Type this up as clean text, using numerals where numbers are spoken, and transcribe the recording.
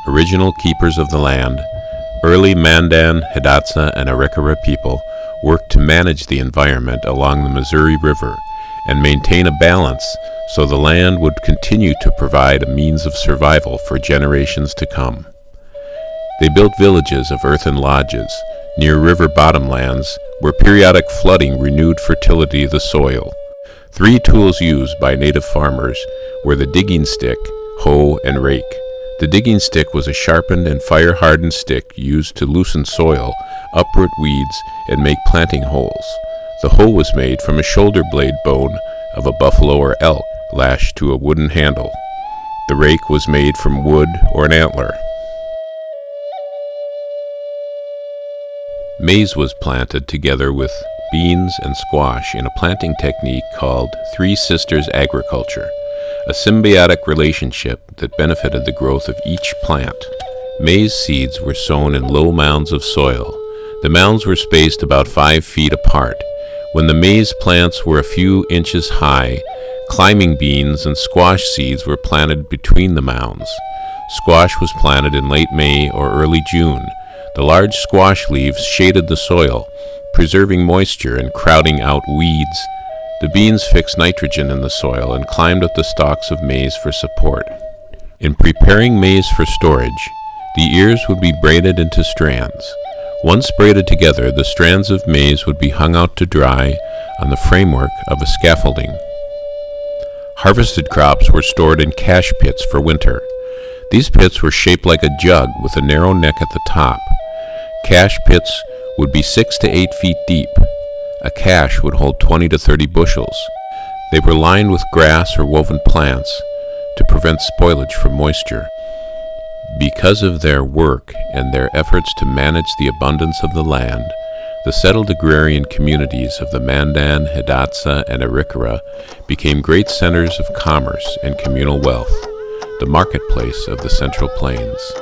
original keepers of the land, early Mandan, Hidatsa, and Arikara people worked to manage the environment along the Missouri River and maintain a balance so the land would continue to provide a means of survival for generations to come. They built villages of earthen lodges near river bottomlands where periodic flooding renewed fertility of the soil. Three tools used by native farmers were the digging stick, hoe, and rake. The digging stick was a sharpened and fire-hardened stick used to loosen soil, uproot weeds, and make planting holes. The hoe was made from a shoulder blade bone of a buffalo or elk lashed to a wooden handle. The rake was made from wood or an antler. Maize was planted together with beans and squash in a planting technique called Three Sisters agriculture, a symbiotic relationship that benefited the growth of each plant. Maize seeds were sown in low mounds of soil. The mounds were spaced about 5 feet apart. When the maize plants were a few inches high, climbing beans and squash seeds were planted between the mounds. Squash was planted in late May or early June. The large squash leaves shaded the soil, preserving moisture and crowding out weeds. The beans fixed nitrogen in the soil and climbed up the stalks of maize for support. In preparing maize for storage, the ears would be braided into strands. Once braided together, the strands of maize would be hung out to dry on the framework of a scaffolding. Harvested crops were stored in cache pits for winter. These pits were shaped like a jug with a narrow neck at the top. Cache pits would be 6 to 8 feet deep. A cache would hold 20 to 30 bushels. They were lined with grass or woven plants to prevent spoilage from moisture. Because of their work and their efforts to manage the abundance of the land, the settled agrarian communities of the Mandan, Hidatsa, and Arikara became great centers of commerce and communal wealth, the marketplace of the Central Plains.